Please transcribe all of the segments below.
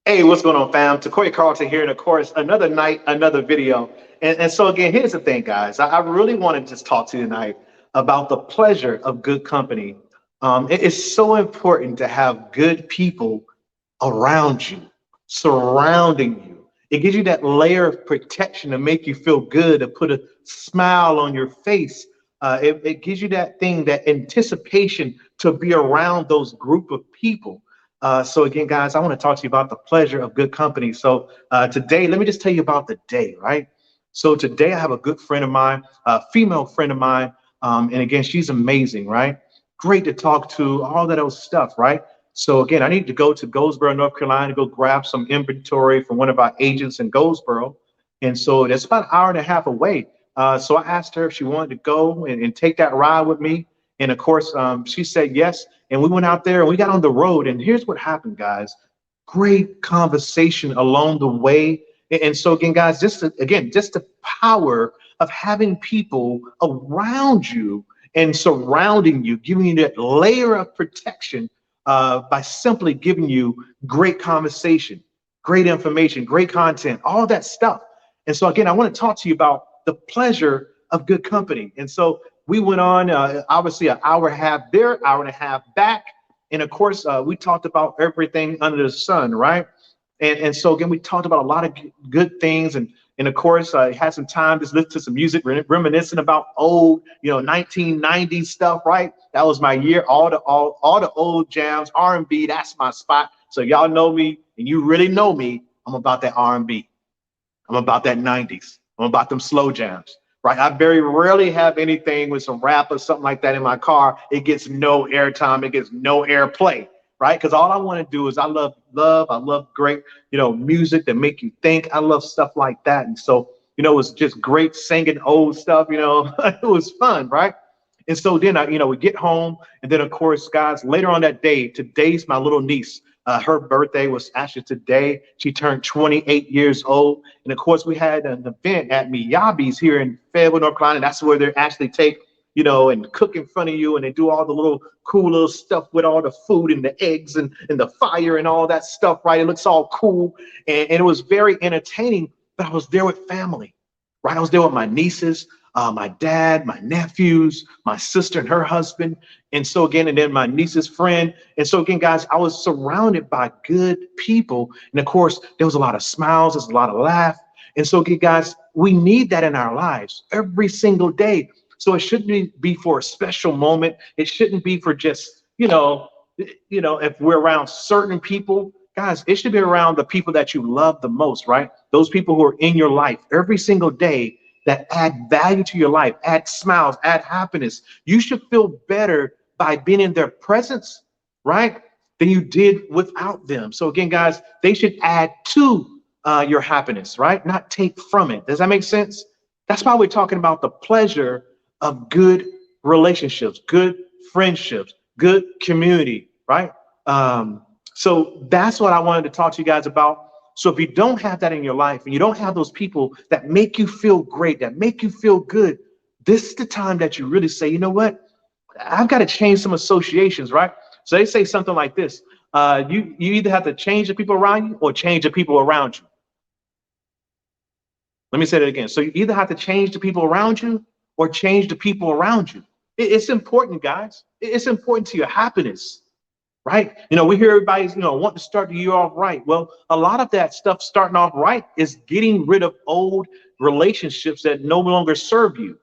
Hey, what's going on, fam? Tokoyo Carlton here, and of course, another night, another video. And so again, here's the thing, guys. I really want to just talk to you tonight about the pleasure of good company. It is so important to have good people around you, surrounding you. It gives you that layer of protection to make you feel good, to put a smile on your face. It gives you that thing, that anticipation to be around those group of people. So again, guys, I want to talk to you about the pleasure of good company. So today, let me just tell you about the day, right? So today I have a good friend of mine, a female friend of mine, and again, she's amazing, right? Great to talk to, all that old stuff, right? So again, I need to go to Goldsboro, North Carolina, to go grab some inventory from one of our agents in Goldsboro, and so that's about an hour and a half away. So I asked her if she wanted to go and take that ride with me, and of course, she said yes. And we went out there and we got on the road. And here's what happened, guys. Great conversation along the way. And so again, guys, just the power of having people around you and surrounding you, giving you that layer of protection by simply giving you great conversation, great information, great content, all that stuff. And so again, I want to talk to you about the pleasure of good company. And so we went on obviously an hour and a half there, hour and a half back. And of course, we talked about everything under the sun, right? And so again, we talked about a lot of good things. And of course, had some time to listen to some music, reminiscing about old, 1990s stuff, right? That was my year. All the old jams, R&B. That's my spot. So y'all know me, and you really know me. I'm about that R&B. I'm about that 90s. I'm about them slow jams, right? I very rarely have anything with some rap or something like that in my car. It gets no airtime. It gets no airplay, right? Because all I want to do is I love. I love great, music that make you think. I love stuff like that. And so, it was just great singing old stuff. It was fun, right? And so then we get home, and then of course, guys, later on that day, today's my little niece. Her birthday was actually today. She turned 28 years old. And of course, we had an event at Miyabi's here in Fayetteville, North Carolina. That's where they actually take, and cook in front of you, and they do all the little cool little stuff with all the food and the eggs and the fire and all that stuff, right? It looks all cool. And it was very entertaining, but I was there with family, right? I was there with my nieces, my dad, my nephews, my sister and her husband. And so again, and then my niece's friend. And so again, guys, I was surrounded by good people. And of course, there was a lot of smiles, there's a lot of laugh. And so again, guys, we need that in our lives every single day. So it shouldn't be for a special moment. It shouldn't be for just, if we're around certain people, guys, it should be around the people that you love the most, right? Those people who are in your life every single day that add value to your life, add smiles, add happiness. You should feel better by being in their presence, right, than you did without them. So again, guys, they should add to your happiness, right? Not take from it. Does that make sense? That's why we're talking about the pleasure of good relationships, good friendships, good community, right? So that's what I wanted to talk to you guys about. So if you don't have that in your life and you don't have those people that make you feel great, that make you feel good, this is the time that you really say, you know what? I've got to change some associations, right? So they say something like this. You either have to change the people around you or change the people around you. Let me say that again. So you either have to change the people around you or change the people around you. It's important, guys. It's important to your happiness, right? We hear everybody's, wanting to start the year off right. Well, a lot of that stuff starting off right is getting rid of old relationships that no longer serve you,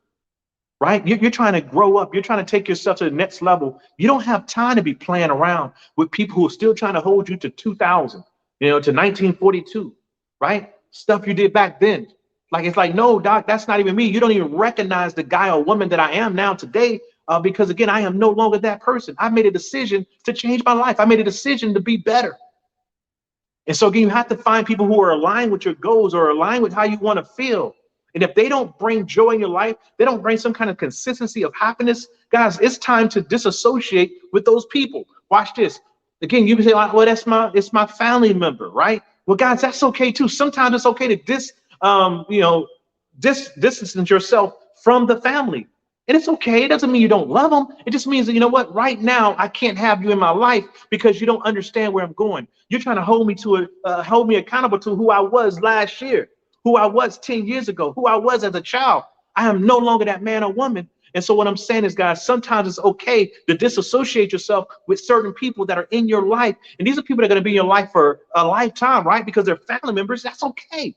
right? You're trying to grow up. You're trying to take yourself to the next level. You don't have time to be playing around with people who are still trying to hold you to 2000, to 1942, right? Stuff you did back then. Like, it's like, no, doc, that's not even me. You don't even recognize the guy or woman that I am now today. Because again, I am no longer that person. I made a decision to change my life. I made a decision to be better. And so again, you have to find people who are aligned with your goals or aligned with how you want to feel. And if they don't bring joy in your life, they don't bring some kind of consistency of happiness, guys, it's time to disassociate with those people. Watch this. Again, you can say, like, well, it's my family member, right? Well, guys, that's okay too. Sometimes it's okay to distance yourself from the family And it's okay. It doesn't mean you don't love them. It just means that, you know what, right now, I can't have you in my life because you don't understand where I'm going. You're trying to hold me accountable to who I was last year, who I was 10 years ago, who I was as a child. I am no longer that man or woman. And so what I'm saying is, guys, sometimes it's okay to disassociate yourself with certain people that are in your life. And these are people that are going to be in your life for a lifetime, right? Because they're family members. That's okay.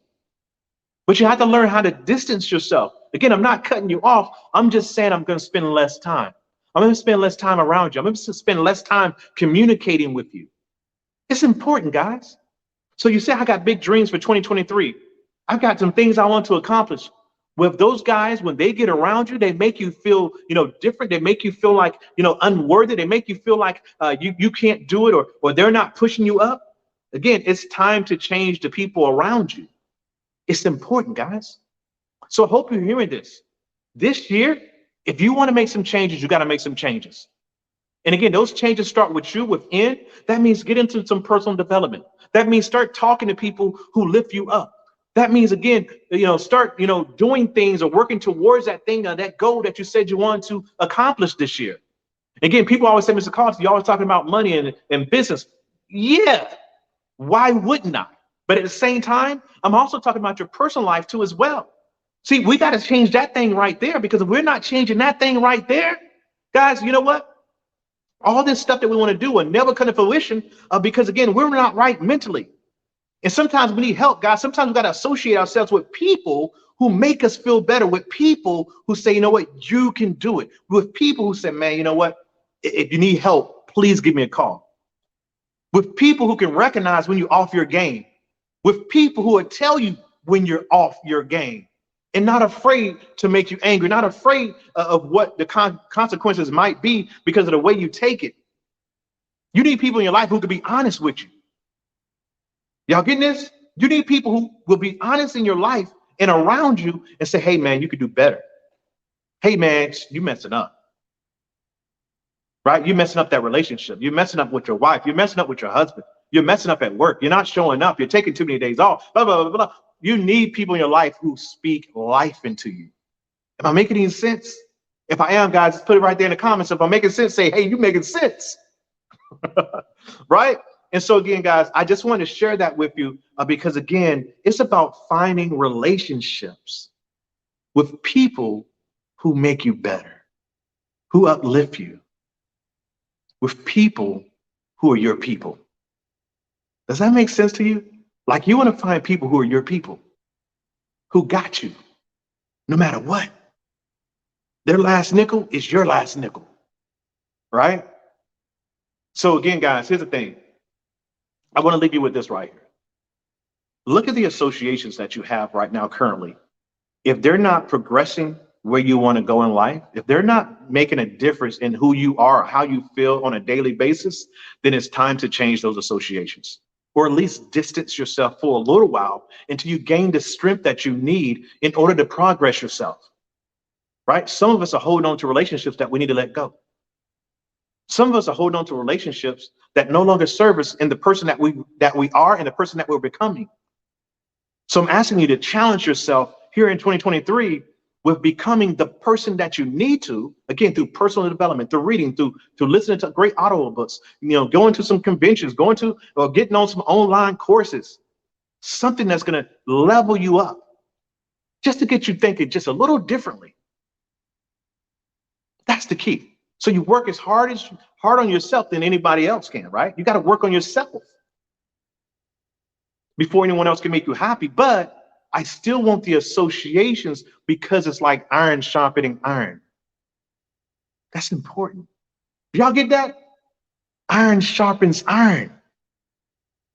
But you have to learn how to distance yourself. Again, I'm not cutting you off. I'm just saying I'm going to spend less time. I'm going to spend less time around you. I'm going to spend less time communicating with you. It's important, guys. So you say, I got big dreams for 2023. I've got some things I want to accomplish. With those guys, when they get around you, they make you feel, different. They make you feel like, unworthy. They make you feel like you can't do it, or they're not pushing you up. Again, it's time to change the people around you. It's important, guys. So I hope you're hearing this. This year, if you want to make some changes, you got to make some changes. And again, those changes start with you within. That means get into some personal development. That means start talking to people who lift you up. That means, again, start, doing things or working towards that thing, that goal that you said you wanted to accomplish this year. Again, people always say, Mr. Carlton, you're always talking about money and business. Yeah, why wouldn't I? But at the same time, I'm also talking about your personal life too as well. See, we got to change that thing right there, because if we're not changing that thing right there, guys, you know what? All this stuff that we want to do will never come to fruition because, again, we're not right mentally. And sometimes we need help, guys. Sometimes we got to associate ourselves with people who make us feel better, with people who say, you know what, you can do it. With people who say, man, you know what, if you need help, please give me a call. With people who can recognize when you're off your game. With people who will tell you when you're off your game and not afraid to make you angry, not afraid of what the consequences might be because of the way you take it. You need people in your life who can be honest with you. Y'all getting this? You need people who will be honest in your life and around you and say, hey, man, you could do better. Hey, man, you messing up. Right? You're messing up that relationship. You're messing up with your wife. You're messing up with your husband. You're messing up at work. You're not showing up. You're taking too many days off. Blah, blah, blah, blah. You need people in your life who speak life into you. Am I making any sense? If I am, guys, put it right there in the comments. If I'm making sense, say, hey, you making sense. Right? And so again, guys, I just want to share that with you because, again, it's about finding relationships with people who make you better, who uplift you, with people who are your people. Does that make sense to you? Like, you want to find people who are your people, who got you no matter what. Their last nickel is your last nickel, right? So again, guys, here's the thing. I want to leave you with this right here. Look at the associations that you have right now currently. If they're not progressing where you want to go in life, if they're not making a difference in who you are, how you feel on a daily basis, then it's time to change those associations, or at least distance yourself for a little while until you gain the strength that you need in order to progress yourself, right? Some of us are holding on to relationships that we need to let go. Some of us are holding on to relationships that no longer serve us in the person that we are and the person that we're becoming. So I'm asking you to challenge yourself here in 2023 with becoming the person that you need to, again, through personal development, through reading, through listening to great audiobooks, going to some conventions, going to or getting on some online courses, something that's going to level you up, just to get you thinking just a little differently. That's the key. So you work as hard on yourself than anybody else can, right? You got to work on yourself before anyone else can make you happy. But I still want the associations because it's like iron sharpening iron. That's important. Y'all get that? Iron sharpens iron,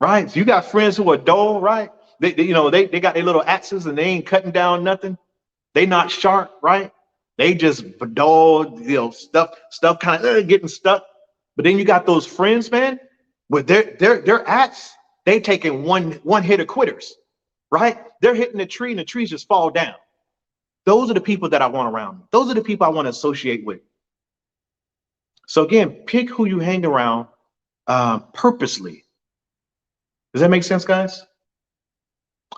right? So you got friends who are dull, right? They got their little axes and they ain't cutting down nothing. They not sharp, right? They just dull, stuff kind of getting stuck. But then you got those friends, man, with their axe, they taking one hit of quitters, right? They're hitting the tree and the trees just fall down. Those are the people that I want around me. Those are the people I want to associate with. So again, pick who you hang around purposely. Does that make sense, guys?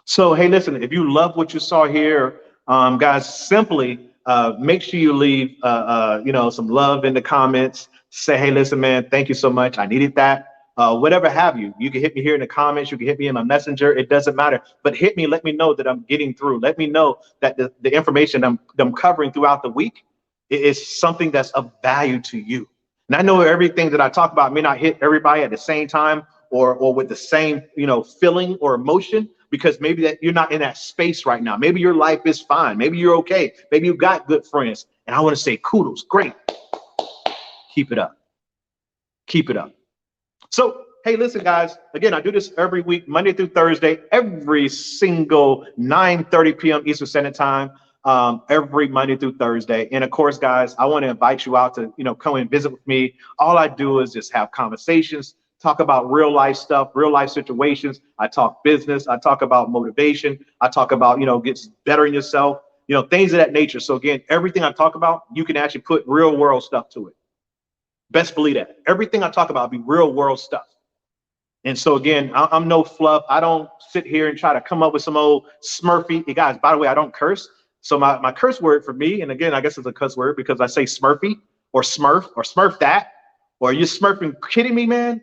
So, hey, listen, if you love what you saw here, guys, simply make sure you leave, some love in the comments. Say, hey, listen, man, thank you so much. I needed that. Whatever have you. You can hit me here in the comments. You can hit me in my messenger. It doesn't matter. But hit me. Let me know that I'm getting through. Let me know that the information I'm covering throughout the week is something that's of value to you. And I know everything that I talk about may not hit everybody at the same time or with the same, feeling or emotion, because maybe that you're not in that space right now. Maybe your life is fine. Maybe you're okay. Maybe you got good friends. And I want to say kudos. Great. Keep it up. Keep it up. So, hey, listen, guys, again, I do this every week, Monday through Thursday, every single 9:30 p.m. Eastern Standard Time, every Monday through Thursday. And of course, guys, I want to invite you out to, come and visit with me. All I do is just have conversations, talk about real life stuff, real life situations. I talk business. I talk about motivation. I talk about, get bettering yourself, things of that nature. So again, everything I talk about, you can actually put real world stuff to it. Best believe that. Everything I talk about be real world stuff. And so again, I'm no fluff. I don't sit here and try to come up with some old Smurfy. Hey guys, by the way, I don't curse. So my curse word for me, and again, I guess it's a cuss word because I say Smurfy or Smurf that, or are you Smurfing kidding me, man?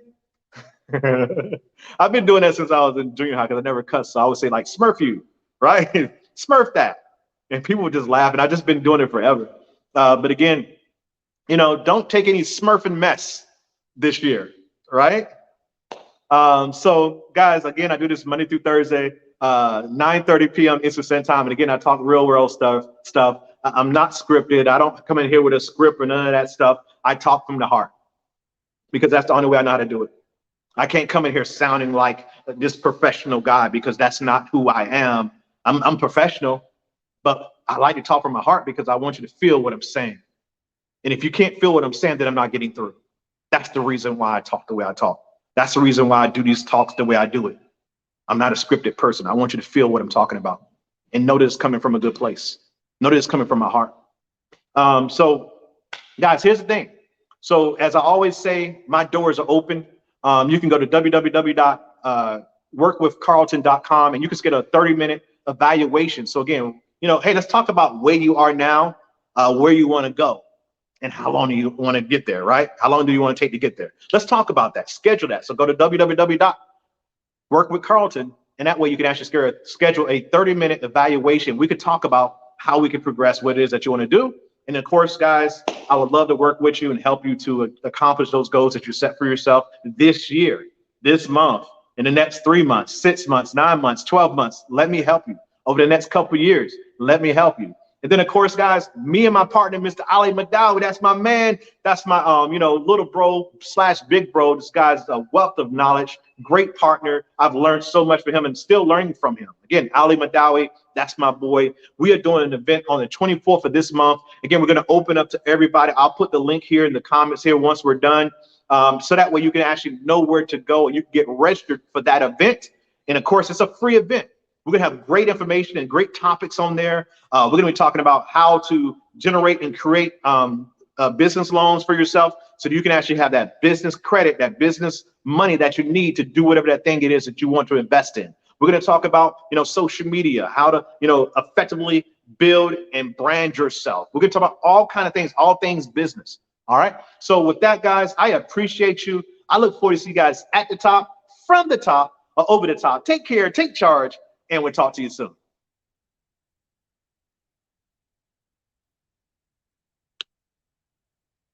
I've been doing that since I was in junior high because I never cussed. So I would say like Smurf you, right? Smurf that. And people would just laugh. And I've just been doing it forever. But again, don't take any Smurfing mess this year, right? So guys, again, I do this Monday through Thursday, 9:30 p.m. Eastern Standard Time. And again, I talk real world stuff. I'm not scripted. I don't come in here with a script or none of that stuff. I talk from the heart because that's the only way I know how to do it. I can't come in here sounding like this professional guy because that's not who I am. I'm professional, but I like to talk from my heart because I want you to feel what I'm saying. And if you can't feel what I'm saying, then I'm not getting through. That's the reason why I talk the way I talk. That's the reason why I do these talks the way I do it. I'm not a scripted person. I want you to feel what I'm talking about and know that it's coming from a good place. Know that it's coming from my heart. So guys, here's the thing. So as I always say, my doors are open. You can go to www.workwithcarlton.com and you can get a 30-minute evaluation. So again, hey, let's talk about where you are now, where you want to go. And how long do you want to get there, right? How long do you want to take to get there? Let's talk about that. Schedule that. So go to www.workwithcarlton, and that way you can actually schedule a 30-minute evaluation. We could talk about how we can progress what it is that you want to do. And of course, guys, I would love to work with you and help you to accomplish those goals that you set for yourself this year, this month, in the next 3 months, 6 months, 9 months, 12 months. Let me help you. Over the next couple of years, let me help you. And then, of course, guys, me and my partner, Mr. Ali Madawi, that's my man. That's my, little bro / big bro. This guy's a wealth of knowledge, great partner. I've learned so much from him and still learning from him. Again, Ali Madawi, that's my boy. We are doing an event on the 24th of this month. Again, we're going to open up to everybody. I'll put the link here in the comments here once we're done. So that way you can actually know where to go and you can get registered for that event. And of course, it's a free event. We're going to have great information and great topics on there. We're going to be talking about how to generate and create business loans for yourself so that you can actually have that business credit, that business money that you need to do whatever that thing it is that you want to invest in. We're going to talk about, social media, how to, effectively build and brand yourself. We're going to talk about all kinds of things, all things business. All right. So with that, guys, I appreciate you. I look forward to see you guys at the top, from the top, or over the top. Take care, take charge. And we'll talk to you soon.